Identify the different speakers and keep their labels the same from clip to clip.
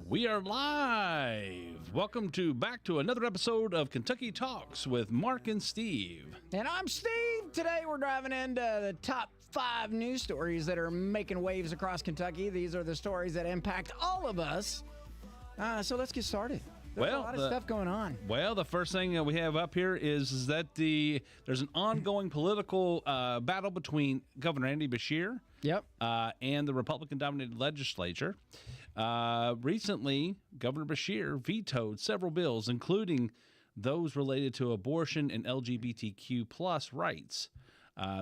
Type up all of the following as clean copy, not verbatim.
Speaker 1: We are live. Welcome back to another episode of Kentucky Talks with Mark and Steve.
Speaker 2: And I'm Steve. Today we're diving into the top 5 news stories that are making waves across Kentucky. These are the stories that impact all of us. So let's get started. There's a lot of stuff going on.
Speaker 1: Well, the first thing that we have up here is that there's an ongoing political battle between Governor Andy Beshear and the Republican-dominated legislature. Recently, Governor Beshear vetoed several bills, including those related to abortion and LGBTQ plus rights.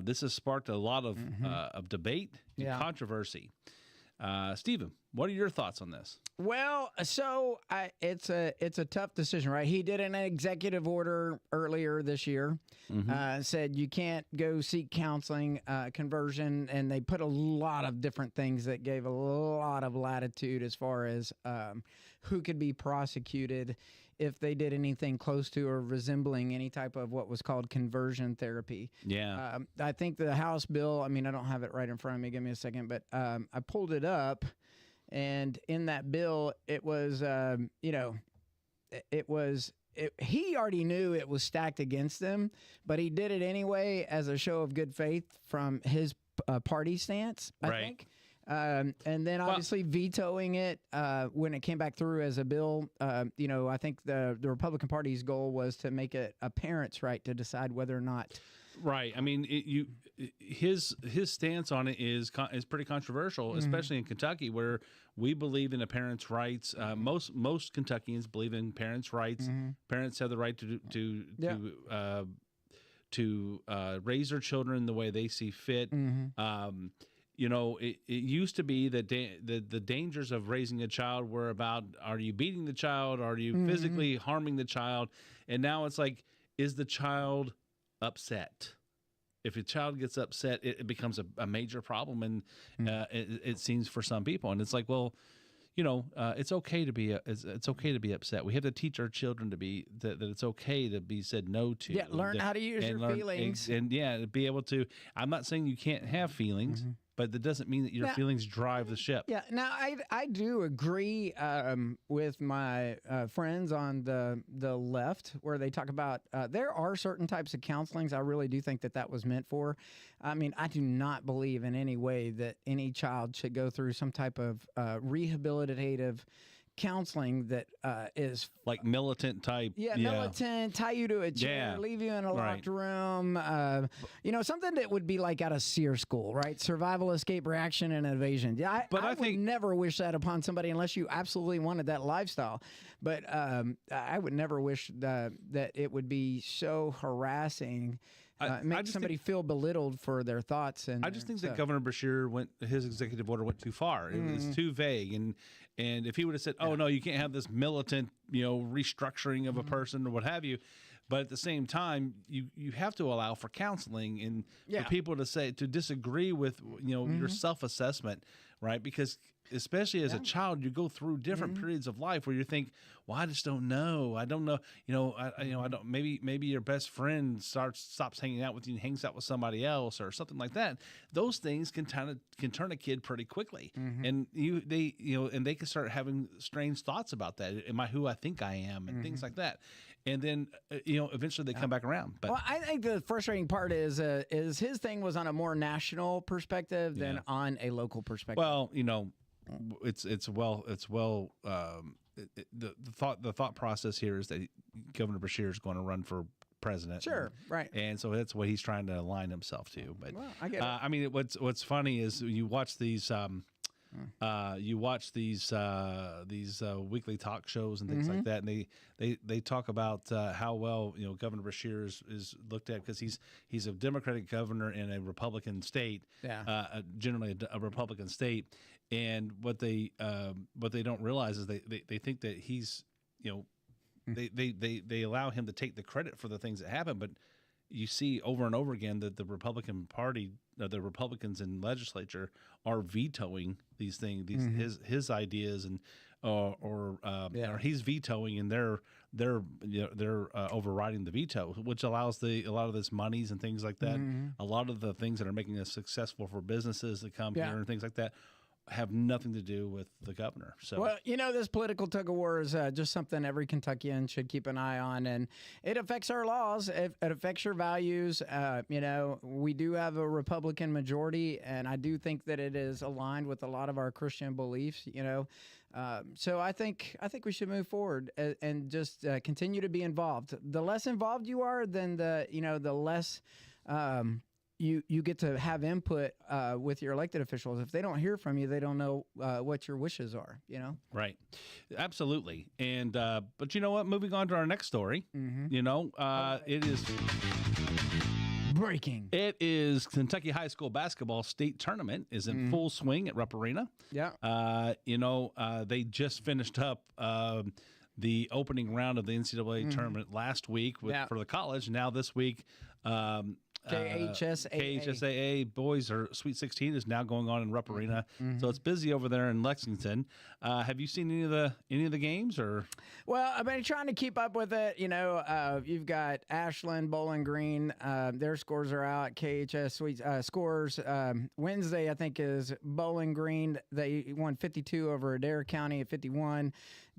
Speaker 1: This has sparked a lot of debate and controversy. Stephen, what are your thoughts on this?
Speaker 2: Well, so it's a tough decision, right? He did an executive order earlier this year, said you can't go seek counseling, conversion, and they put a lot of different things that gave a lot of latitude as far as who could be prosecuted if they did anything close to or resembling any type of what was called conversion therapy.
Speaker 1: Yeah.
Speaker 2: I think the House bill, I mean, I don't have it right in front of me. Give me a second, but I pulled it up. And in that bill, it was, he already knew it was stacked against him, but he did it anyway as a show of good faith from his party stance, I think. And then obviously vetoing it when it came back through as a bill. I think the Republican Party's goal was to make it a parent's right to decide whether or not.
Speaker 1: Right. I mean, his stance on it is pretty controversial, especially in Kentucky, where we believe in a parent's rights. Most Kentuckians believe in parents' rights. Parents have the right to raise their children the way they see fit. It used to be that the dangers of raising a child were about, are you beating the child? Are you physically harming the child? And now it's like, is the child upset? If a child gets upset, it becomes a major problem. And it seems for some people. And it's like, well, it's okay to be upset. We have to teach our children to be that it's okay to be said no to.
Speaker 2: Yeah, learn how to use your feelings.
Speaker 1: And to be able to. I'm not saying you can't have feelings. But that doesn't mean that your feelings drive the ship.
Speaker 2: Yeah. Now, I do agree with my friends on the left where they talk about there are certain types of counselings I really do think that was meant for. I mean, I do not believe in any way that any child should go through some type of rehabilitative counseling that is
Speaker 1: like militant type.
Speaker 2: Militant, tie you to a chair, leave you in a locked room. Something that would be like out of SEER school, right? Survival, escape, reaction, and evasion. Yeah, I would never wish that upon somebody unless you absolutely wanted that lifestyle. But I would never wish that it would be so harassing. Make somebody feel belittled for their thoughts. And
Speaker 1: I just think that Governor Beshear his executive order went too far. It was too vague. And if he would have said, oh, no, you can't have this militant, restructuring of a person or what have you. But at the same time, you have to allow for counseling and for people to disagree with, your self-assessment, right? Because especially as a child, you go through different periods of life where you think, well, I just don't know. I don't know. I don't. Maybe your best friend stops hanging out with you and hangs out with somebody else or something like that. Those things can turn a kid pretty quickly, and they can start having strange thoughts about that. Am I who I think I am, and things like that. And then eventually they come back around. But
Speaker 2: I think the frustrating part is his thing was on a more national perspective than on a local perspective.
Speaker 1: Well, the thought process here is that Governor Beshear is going to run for president.
Speaker 2: Sure, right.
Speaker 1: And so that's what he's trying to align himself to. But
Speaker 2: I get it.
Speaker 1: I mean, what's funny is you watch these weekly talk shows and things like that, and they talk about how well Governor Beshear is looked at because he's a Democratic governor in a Republican state, generally a Republican state, and what they don't realize is they think that he's they allow him to take the credit for the things that happen, but you see over and over again that the Republican Party, the Republicans in legislature are vetoing these things, his ideas, and or he's vetoing, and they're overriding the veto, which allows a lot of this monies and things like that. A lot of the things that are making us successful for businesses that come here and things like that have nothing to do with the governor. So,
Speaker 2: well, this political tug of war is just something every Kentuckian should keep an eye on, and it affects our laws. It affects your values. We do have a Republican majority, and I do think that it is aligned with a lot of our Christian beliefs. So I think we should move forward and just continue to be involved. The less involved you are, then the less. You get to have input with your elected officials. If they don't hear from you, they don't know what your wishes are,
Speaker 1: Right. Absolutely. And, but you know what? Moving on to our next story, it is
Speaker 2: breaking.
Speaker 1: It is Kentucky high school basketball state tournament is in full swing at Rupp Arena.
Speaker 2: Yeah.
Speaker 1: They just finished up the opening round of the NCAA tournament last week for the college. Now this week, KHSAA boys or Sweet 16 is now going on in Rupp Arena, so it's busy over there in Lexington. Have you seen any of the games or?
Speaker 2: Well, I've been trying to keep up with it. You've got Ashland, Bowling Green. Their scores are out. KHS Sweet scores Wednesday, I think, is Bowling Green. They won 52 over Adair County at 51.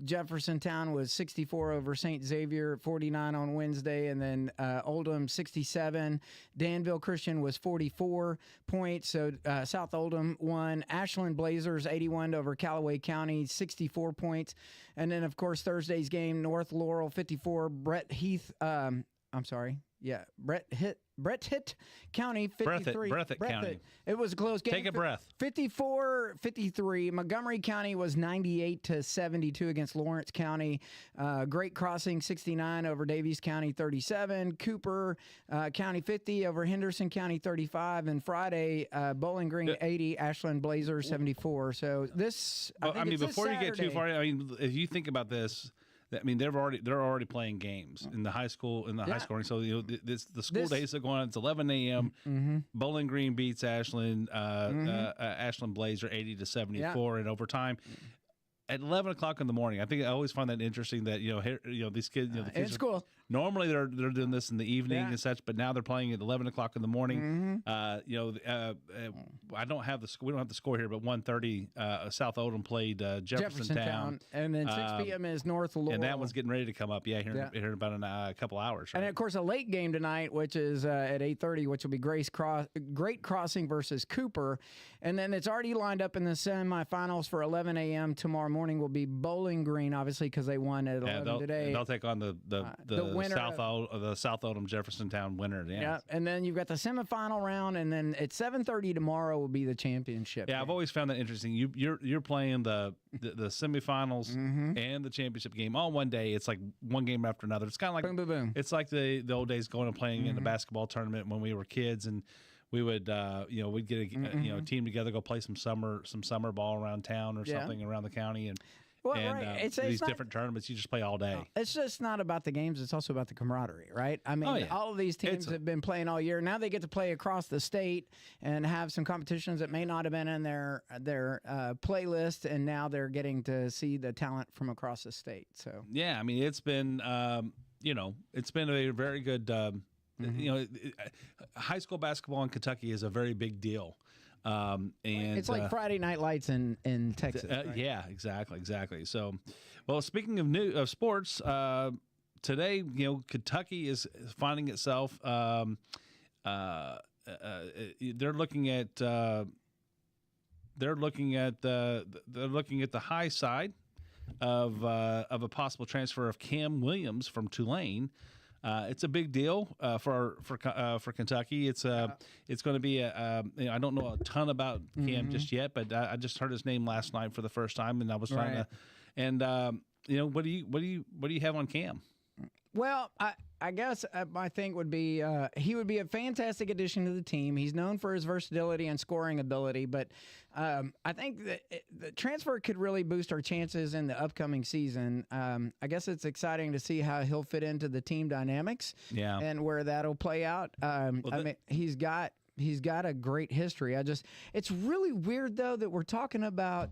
Speaker 2: Jeffersontown was 64 over St. Xavier, 49 on Wednesday, and then Oldham 67. Danville Christian was 44 points, so South Oldham won. Ashland Blazers 81 over Callaway County, 64 points. And then, of course, Thursday's game, North Laurel 54, Brett Hitt County 53.
Speaker 1: Breathitt County.
Speaker 2: It was a close game.
Speaker 1: Take a breath.
Speaker 2: 54-53. Montgomery County was 98-72 against Lawrence County. Great Crossing 69 over Davies County 37. Cooper County 50 over Henderson County 35. And Friday, Bowling Green 80, Ashland Blazers 74. So this,
Speaker 1: before you get too far, if you think about this. I mean, they're already playing games in the high school high scoring. So the school days are going on. It's 11 a.m. Bowling Green beats Ashland. Ashland Blazer 80-74 in overtime. At 11 o'clock in the morning, I think I always find that interesting that these kids the kids
Speaker 2: in school.
Speaker 1: Normally they're doing this in the evening and such, but now they're playing at 11 o'clock in the morning. I don't have the we don't have the score here, but 1:30 South Oldham played Jeffersontown,
Speaker 2: and then 6 p.m. is North Laurel,
Speaker 1: and that one's getting ready to come up. Here in about a couple hours. Right?
Speaker 2: And of course a late game tonight, which is at 8:30, which will be Great Crossing versus Cooper, and then it's already lined up in the semifinals for 11 a.m. tomorrow morning. Will be Bowling Green, obviously because they won at 11 today.
Speaker 1: They'll take on the winner the South Oldham Jeffersontown winner.
Speaker 2: Yeah, and then you've got the semifinal round, and then at 7:30 tomorrow will be the championship.
Speaker 1: Yeah, I've always found that interesting. You're playing the semifinals and the championship game all one day. It's like one game after another. It's kind of like
Speaker 2: boom, boom, boom.
Speaker 1: It's like the old days going and playing in the basketball tournament when we were kids, and we would we'd get a team together, go play some summer ball around town or something around the county, and.
Speaker 2: Right. It's
Speaker 1: these different tournaments, you just play all day.
Speaker 2: It's just not about the games. It's also about the camaraderie, right? I mean, all of these teams have been playing all year. Now they get to play across the state and have some competitions that may not have been in their playlist, and now they're getting to see the talent from across the state. So
Speaker 1: yeah, I mean, it's been it's been a very good high school basketball in Kentucky is a very big deal. And
Speaker 2: it's like Friday Night Lights in Texas. Right?
Speaker 1: Yeah, exactly. So, well, speaking of sports, today, Kentucky is finding itself. They're looking at the high side of a possible transfer of Kam Williams from Tulane. It's a big deal for Kentucky. It's going to be I don't know a ton about Cam just yet, but I just heard his name last night for the first time, and I was trying to. And what do you have on Cam?
Speaker 2: Well, I guess my thing would be he would be a fantastic addition to the team. He's known for his versatility and scoring ability, but I think that the transfer could really boost our chances in the upcoming season. I guess it's exciting to see how he'll fit into the team dynamics and where that'll play out. He's got a great history. It's really weird though that we're talking about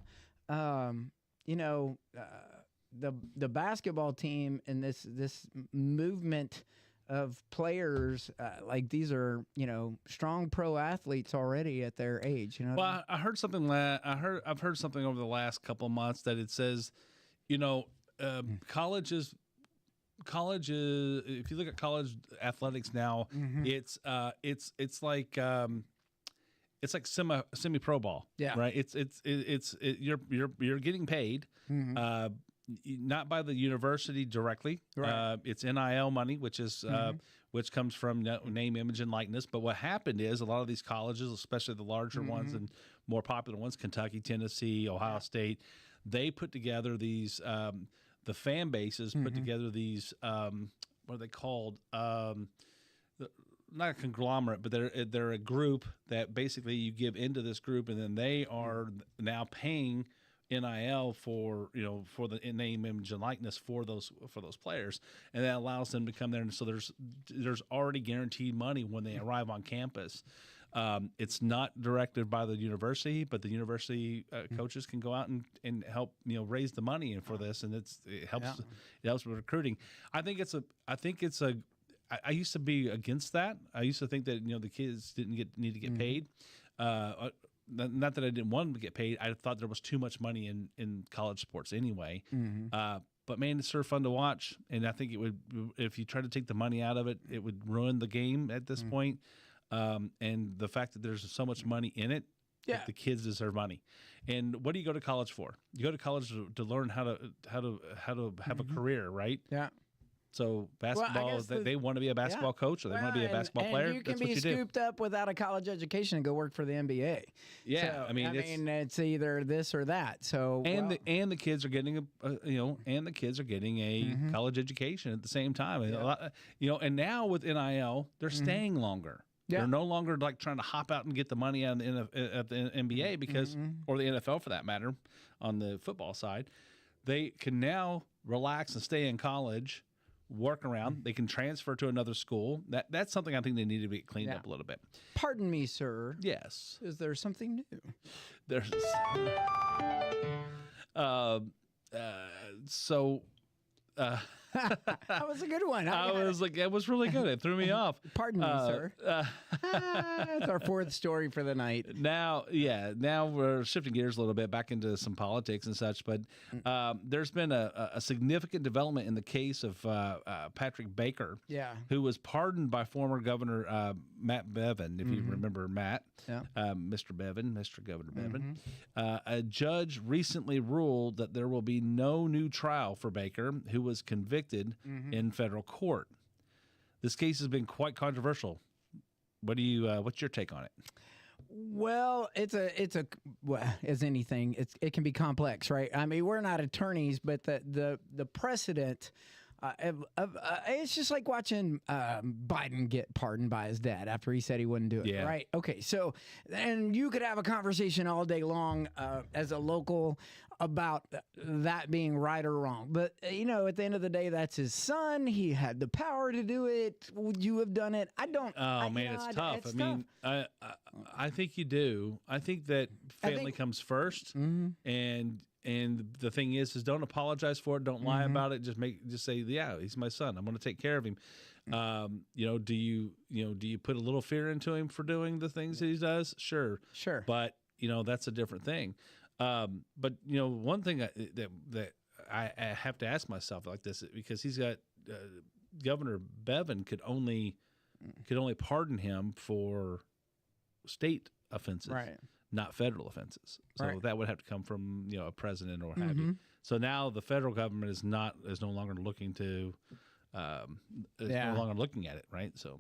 Speaker 2: the basketball team and this movement of players. Like these are, strong pro athletes already at their age.
Speaker 1: Well, I heard something. I've heard something over the last couple of months that it says, college is. If you look at college athletics now, it's like semi pro ball.
Speaker 2: Yeah.
Speaker 1: Right. You're getting paid. Not by the university directly.
Speaker 2: Right.
Speaker 1: It's NIL money, which is which comes from name, image, and likeness. But what happened is a lot of these colleges, especially the larger ones and more popular ones, Kentucky, Tennessee, Ohio State, they put together these. The fan bases put together these. What are they called? Not a conglomerate, but they're a group that basically you give into this group, and then they are now paying NIL for the name, image, and likeness for those players, and that allows them to come there. And so there's already guaranteed money when they arrive on campus. It's not directed by the university, but the university coaches can go out and help raise the money for this, and it helps with recruiting. I used to be against that. I used to think that the kids didn't need to get paid. Not that I didn't want them to get paid. I thought there was too much money in college sports anyway. But man, it's sort of fun to watch, and I think it would, if you try to take the money out of it, it would ruin the game at this point. And the fact that there's so much money in it, the kids deserve money. And what do you go to college for? You go to college to learn how to have a career, right?
Speaker 2: Yeah.
Speaker 1: So basketball, they want to be a basketball coach, or they want to be a basketball player.
Speaker 2: You can
Speaker 1: That's
Speaker 2: be scooped up without a college education and go work for the NBA.
Speaker 1: Yeah,
Speaker 2: so, it's either this or that. So
Speaker 1: the kids are getting a college education at the same time. And now with NIL, they're staying longer. Yeah. They're no longer like trying to hop out and get the money out of the NBA because, or the NFL for that matter, on the football side. They can now relax and stay in college, work around. They can transfer to another school. That's something I think they need to be cleaned up a little bit.
Speaker 2: Pardon me, sir.
Speaker 1: Yes.
Speaker 2: Is there something new?
Speaker 1: There's
Speaker 2: that was a good one.
Speaker 1: It was really good. It threw me off.
Speaker 2: Pardon me, sir. That's our fourth story for the night.
Speaker 1: Now we're shifting gears a little bit back into some politics and such, but there's been a significant development in the case of Patrick Baker, who was pardoned by former Governor Matt Bevin, if you remember Matt, Mr. Governor Bevin. A judge recently ruled that there will be no new trial for Baker, who was convicted in federal court. This case has been quite controversial. What's your take on it?
Speaker 2: Well, as anything, it can be complex, right? I mean, we're not attorneys, but the precedent. It's just like watching Biden get pardoned by his dad after he said he wouldn't do it, right? Okay, so and you could have a conversation all day long as a local about that being right or wrong. But, at the end of the day, that's his son. He had the power to do it. Would you have done it? I don't.
Speaker 1: It's tough. I think you do. I think that family comes first, and the thing is don't apologize for it. Don't lie about it. Just say, he's my son. I'm going to take care of him. Do you put a little fear into him for doing the things that he does? Sure. But that's a different thing. But one thing that I have to ask myself like this, because he's got Governor Bevin could only pardon him for state offenses, right? Not federal offenses. So that would have to come from a president or what have you. So now the federal government is no longer looking to. No longer looking at it, right? So,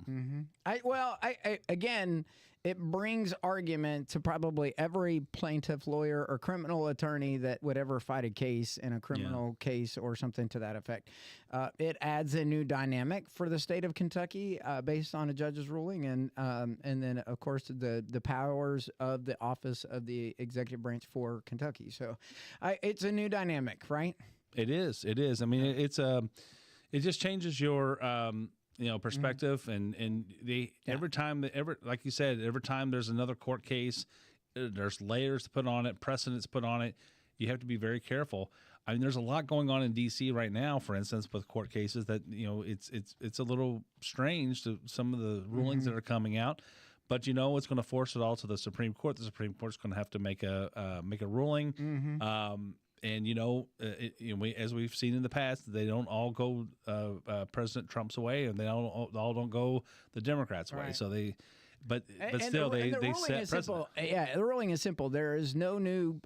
Speaker 1: again, it brings argument to probably every plaintiff, lawyer, or criminal attorney that would ever fight a case in a criminal case or something to that effect. It adds a new dynamic for the state of Kentucky based on a judge's ruling, and then of course the powers of the office of the executive branch for Kentucky. So, it's a new dynamic, right? It is. I mean, it just changes your perspective, and every time like you said, every time there's another court case, there's layers to put on it, precedents put on it. You have to be very careful. I mean, there's a lot going on in D.C. right now, for instance, with court cases that, it's a little strange to some of the rulings that are coming out. But it's going to force it all to the Supreme Court. The Supreme Court's going to have to make a ruling. And as we've seen in the past, they don't all go President Trump's way, and they all don't go the Democrats' way. So but still they set precedent.
Speaker 2: Yeah, the ruling is simple. There is no new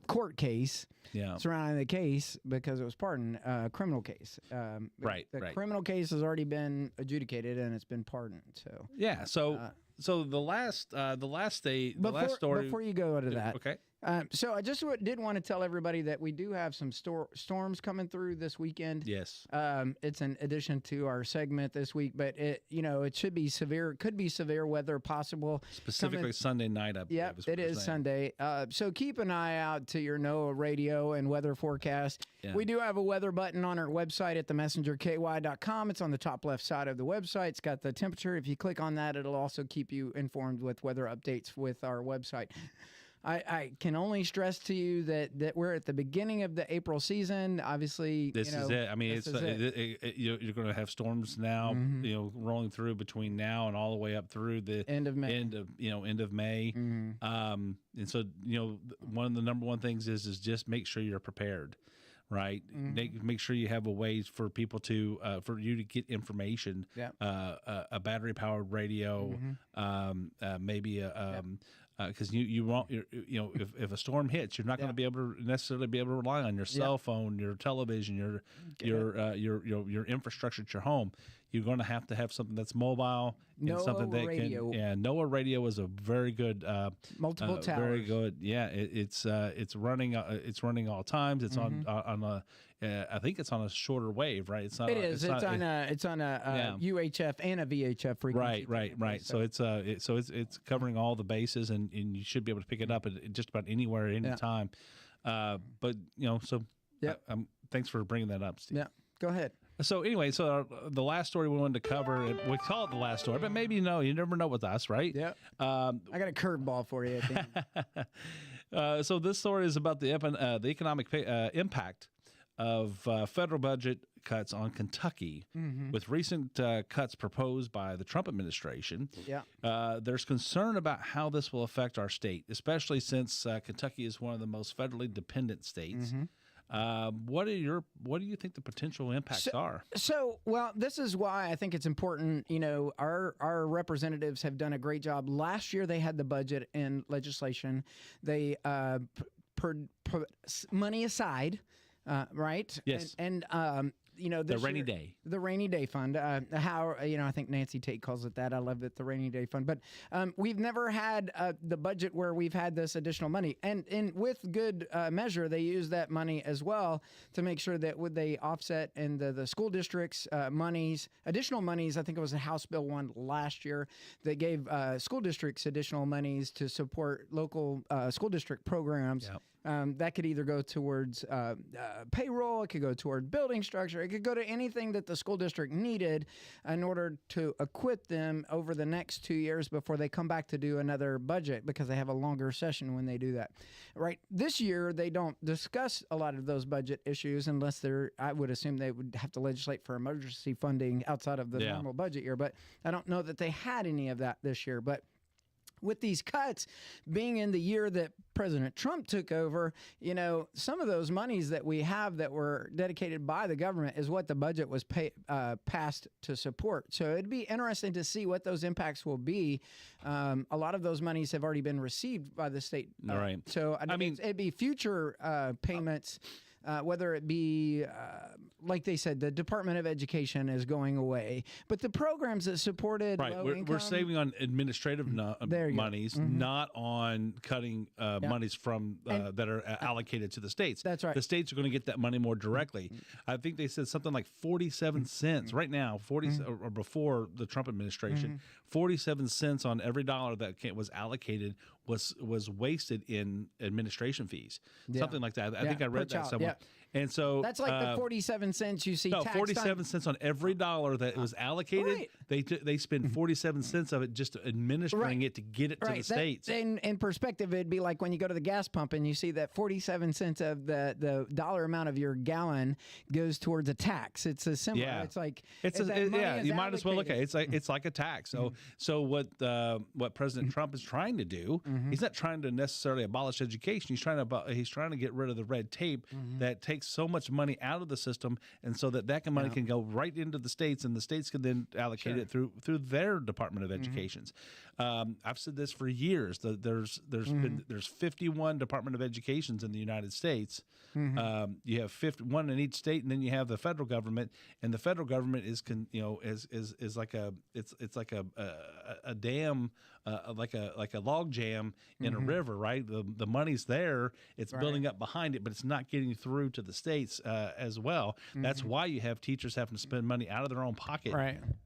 Speaker 2: court case surrounding the case because it was pardoned, criminal case. The criminal case has already been adjudicated and it's been pardoned. So
Speaker 1: yeah, so the last story.
Speaker 2: Before you go into that,
Speaker 1: okay.
Speaker 2: So I just did want to tell everybody that we do have some storms coming through this weekend.
Speaker 1: Yes.
Speaker 2: It's an addition to our segment this week, but it should be severe. Could be severe weather possible.
Speaker 1: Specifically Sunday night, I believe.
Speaker 2: Yeah, it is Sunday. So keep an eye out to your NOAA radio and weather forecast. Yeah. We do have a weather button on our website at themessengerky.com. It's on the top left side of the website. It's got the temperature. If you click on that, it'll also keep you informed with weather updates with our website. I can only stress to you that we're at the beginning of the April season. Obviously,
Speaker 1: this is it. I mean, you're going to have storms now, rolling through between now and all the way up through the
Speaker 2: end of May.
Speaker 1: End of May. And so, one of the number one things is just make sure you're prepared. Right. Make sure you have a way for people for you to get information.
Speaker 2: Yeah.
Speaker 1: A battery powered radio, maybe because you won't, if a storm hits, you're not going to be able to necessarily be able to rely on your cell phone, your television, your infrastructure at your home. You're going to have something that's mobile and something that
Speaker 2: radio.
Speaker 1: NOAA radio is a very good
Speaker 2: multiple towers.
Speaker 1: Very good. Yeah, it's running all times. It's on a I think it's on a shorter wave, right? It's not. It's on a
Speaker 2: UHF and a VHF frequency.
Speaker 1: Right. So it's covering all the bases, and you should be able to pick it up at just about anywhere, at any time. But thanks for bringing that up, Steve.
Speaker 2: Yeah, go ahead.
Speaker 1: So anyway, the last story we wanted to cover, we call it the last story, but maybe you never know with us, right?
Speaker 2: Yeah. I got a curveball for you at the
Speaker 1: end. So this story is about the economic impact of federal budget cuts on Kentucky, with recent cuts proposed by the Trump administration.
Speaker 2: Yeah.
Speaker 1: There's concern about how this will affect our state, especially since Kentucky is one of the most federally dependent states. What do you think the potential impacts are?
Speaker 2: So, well, this is why I think it's important. Our representatives have done a great job. Last year, they had the budget in legislation. They put money aside, right?
Speaker 1: Yes.
Speaker 2: And
Speaker 1: the
Speaker 2: rainy day fund. I think Nancy Tate calls it that. I love it, the rainy day fund. But we've never had the budget where we've had this additional money, and with good measure, they use that money as well to make sure that they offset in the school districts additional monies. I think it was a House Bill 1 last year that gave school districts additional monies to support local school district programs.
Speaker 1: Yep.
Speaker 2: That could either go towards payroll, it could go toward building structure, it could go to anything that the school district needed in order to equip them over the next 2 years before they come back to do another budget, because they have a longer session when they do that. Right. This year, they don't discuss a lot of those budget issues unless I would assume they would have to legislate for emergency funding outside of the normal budget year. But I don't know that they had any of that this year. But with these cuts being in the year that President Trump took over, some of those monies that we have that were dedicated by the government is what the budget was passed to support. So it'd be interesting to see what those impacts will be. A lot of those monies have already been received by the state.
Speaker 1: All right.
Speaker 2: So it'd be future payments. Whether it be, like they said, the Department of Education is going away, but the programs that supported
Speaker 1: we're saving on administrative monies, not on cutting monies from that are allocated to the states.
Speaker 2: That's right.
Speaker 1: The states are going to get that money more directly. I think they said something like 47 cents right now, or before the Trump administration, 47 cents on every dollar that was allocated was wasted in administration fees,
Speaker 2: Yeah.
Speaker 1: something like that. I think I
Speaker 2: per
Speaker 1: read that
Speaker 2: child,
Speaker 1: somewhere.
Speaker 2: yeah.
Speaker 1: And so
Speaker 2: That's like the 47 cents you see.
Speaker 1: no,
Speaker 2: taxed
Speaker 1: 47 cents on every dollar that was allocated.
Speaker 2: Right.
Speaker 1: They spend 47 cents of it just administering
Speaker 2: Right.
Speaker 1: it to get it to the
Speaker 2: That,
Speaker 1: states.
Speaker 2: in perspective, it'd be like when you go to the gas pump and you see that 47 cents of the dollar amount of your gallon goes towards a tax. It's a similar.
Speaker 1: Yeah.
Speaker 2: It's like
Speaker 1: yeah. You might as well look at it. It's like a tax. So what President Trump is trying to do, he's not trying to necessarily abolish education. He's trying to get rid of the red tape that takes so much money out of the system, and so that money can go right into the states, and the states can then allocate it through their Department of Educations. I've said this for years. There's 51 Department of Educations in the United States. You have 51 in each state, and then you have the federal government, and the federal government is like a dam, like a log jam in a river, right? The money's there, it's building up behind it, but it's not getting through to the states as well. That's why you have teachers having to spend money out of their own pocket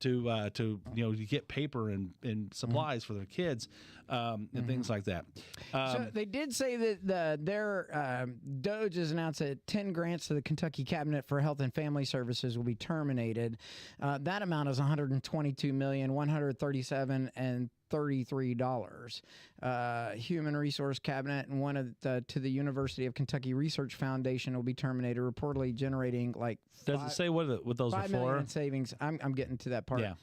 Speaker 1: to get paper and supplies for their kids and things like that.
Speaker 2: So they did say that their DOGE has announced that 10 grants to the Kentucky Cabinet for Health and Family Services will be terminated. That amount is $122,137,033. Human Resource Cabinet and one to the University of Kentucky Research Foundation will be terminated, reportedly generating like
Speaker 1: does it say what those are
Speaker 2: $5 million
Speaker 1: for?
Speaker 2: in savings. I'm getting to that part.
Speaker 1: Yeah.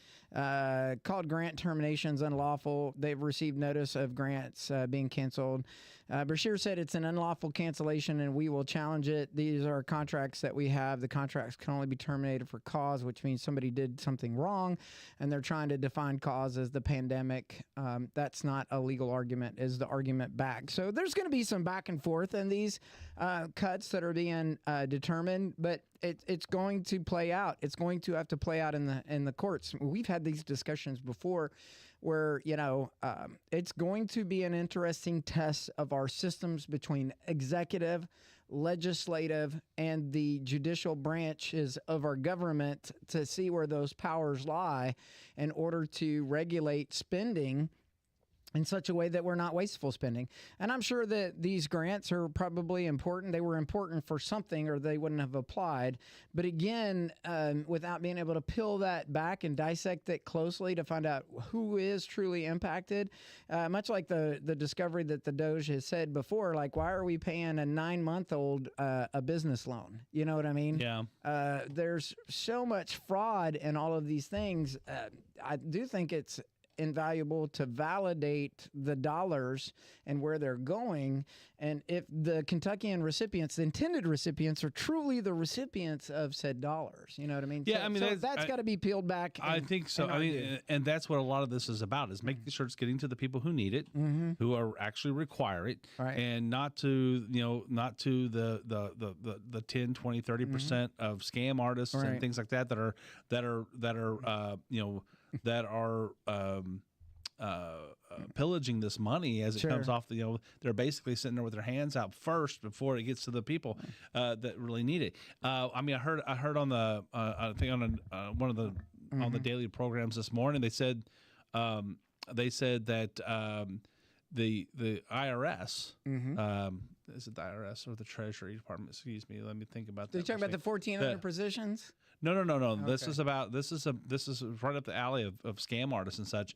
Speaker 2: Called grant terminations unlawful. They've received notice of grants being canceled. Beshear said it's an unlawful cancellation and we will challenge it. These are contracts that we have. The contracts can only be terminated for cause, which means somebody did something wrong, and they're trying to define cause as the pandemic. That's not a legal argument, is the argument back. So there's going to be some back and forth in these cuts that are being determined, but it's going to play out. It's going to have to play out in the courts. We've had these discussions before where, it's going to be an interesting test of our systems between executive, legislative, and the judicial branches of our government to see where those powers lie in order to regulate spending in such a way that we're not wasteful spending. And I'm sure that these grants are probably important. They were important for something or they wouldn't have applied. But again, without being able to peel that back and dissect it closely to find out who is truly impacted, much like the discovery that the DOJ has said before, like, why are we paying a 9-month-old a business loan? You know what I mean?
Speaker 1: Yeah.
Speaker 2: There's so much fraud in all of these things. I do think it's invaluable to validate the dollars and where they're going, and if the Kentuckian recipients, the intended recipients, are truly the recipients of said dollars. You know what I mean?
Speaker 1: Yeah,
Speaker 2: so that's got to be peeled back.
Speaker 1: I think so. I mean, and that's what a lot of this is about, is making sure it's getting to the people who need it, who are actually require it, and not to the 10, 20, 30% of scam artists and things like that are pillaging this money as it comes off. They're basically sitting there with their hands out first before it gets to the people that really need it. I mean, I heard on the I think on one of the on the daily programs this morning, they said that the IRS. Is it the IRS or the Treasury Department? Excuse me. Let me think about that.
Speaker 2: Are you talking about the 1,400 positions?
Speaker 1: No. Okay. This is right up the alley of scam artists and such.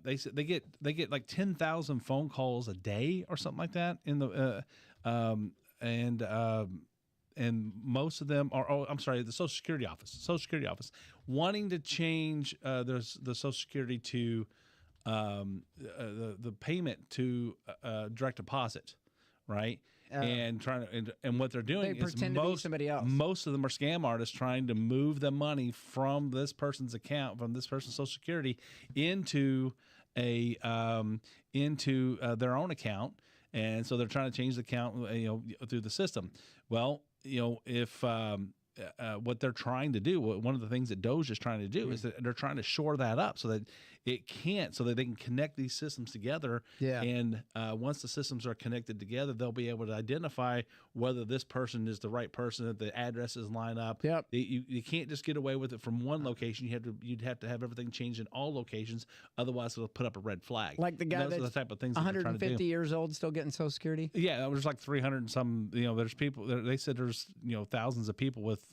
Speaker 1: They get like 10,000 phone calls a day or something like that in the and most of them are the Social Security office wanting to change the Social Security to the payment to direct deposit. Right. And trying to, and what they're doing is
Speaker 2: somebody else.
Speaker 1: Most of them are scam artists trying to move the money from this person's account, from this person's Social Security, into their own account, and so they're trying to change the account, through the system. Well, if what they're trying to do, one of the things that DOJ is trying to do is that they're trying to shore that up so that it can't, so that they can connect these systems together.
Speaker 2: Yeah.
Speaker 1: And once the systems are connected together, they'll be able to identify whether this person is the right person, that the addresses line up.
Speaker 2: Yep.
Speaker 1: You can't just get away with it from one location. You'd have to have everything changed in all locations. Otherwise, it'll put up a red flag.
Speaker 2: Like the guy
Speaker 1: those are
Speaker 2: that's
Speaker 1: the type of things that they're trying to
Speaker 2: 150
Speaker 1: do.
Speaker 2: years old still getting Social Security.
Speaker 1: Yeah, there's like 300 and some. There's people. They said there's thousands of people with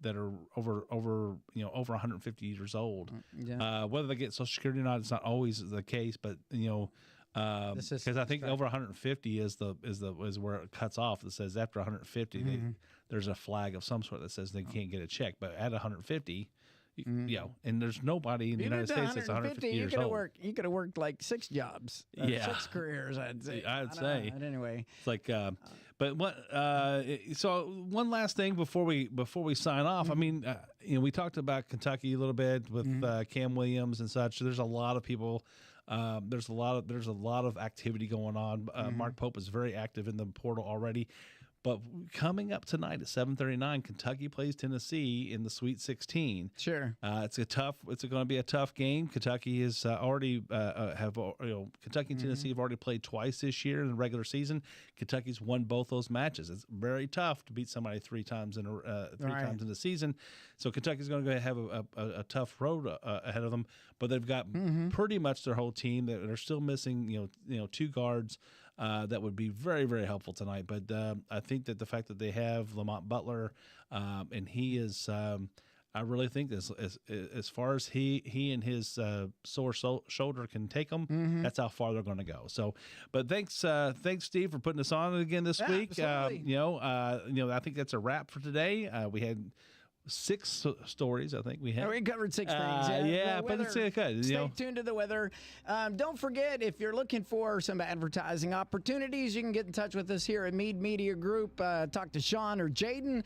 Speaker 1: that are over 150 years old.
Speaker 2: Yeah.
Speaker 1: Whether they get Social Security or not, it's not always the case. But because I think over 150 is where it cuts off. It says after 150, there's a flag of some sort that says they can't get a check. But at 150. And there's nobody in the United States that's 150 years old.
Speaker 2: You could have worked like 6 jobs, 6 careers, I'd say.
Speaker 1: I'd say.
Speaker 2: But anyway,
Speaker 1: it's like, but what? So one last thing before we sign off. I mean, we talked about Kentucky a little bit with Kam Williams and such. There's a lot of people. There's a lot of activity going on. Mark Pope is very active in the portal already. But coming up tonight at 7:39, Kentucky plays Tennessee in the Sweet 16.
Speaker 2: Sure,
Speaker 1: it's going to be a tough game. Kentucky is already Kentucky and Tennessee have already played twice this year in the regular season. Kentucky's won both those matches. It's very tough to beat somebody 3 times in times in the season. So Kentucky's going to have a tough road ahead of them. But they've got pretty much their whole team. They're still missing 2 guards. That would be very, very helpful tonight. But I think that the fact that they have Lamont Butler, and he is, I really think this as far as he and his sore shoulder can take them, that's how far they're going to go. So, but thanks, Steve, for putting us on again this week. I think that's a wrap for today. We had 6 stories, I think we had.
Speaker 2: We covered 6 things.
Speaker 1: But it's good.
Speaker 2: Stay tuned to the weather. Don't forget, if you're looking for some advertising opportunities, you can get in touch with us here at Meade Media Group. Talk to Sean or Jaden.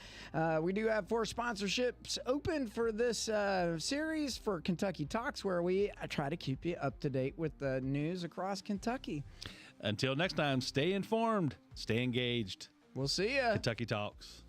Speaker 2: We do have 4 sponsorships open for this series for Kentucky Talks, where we try to keep you up to date with the news across Kentucky.
Speaker 1: Until next time, stay informed, stay engaged.
Speaker 2: We'll see ya.
Speaker 1: Kentucky Talks.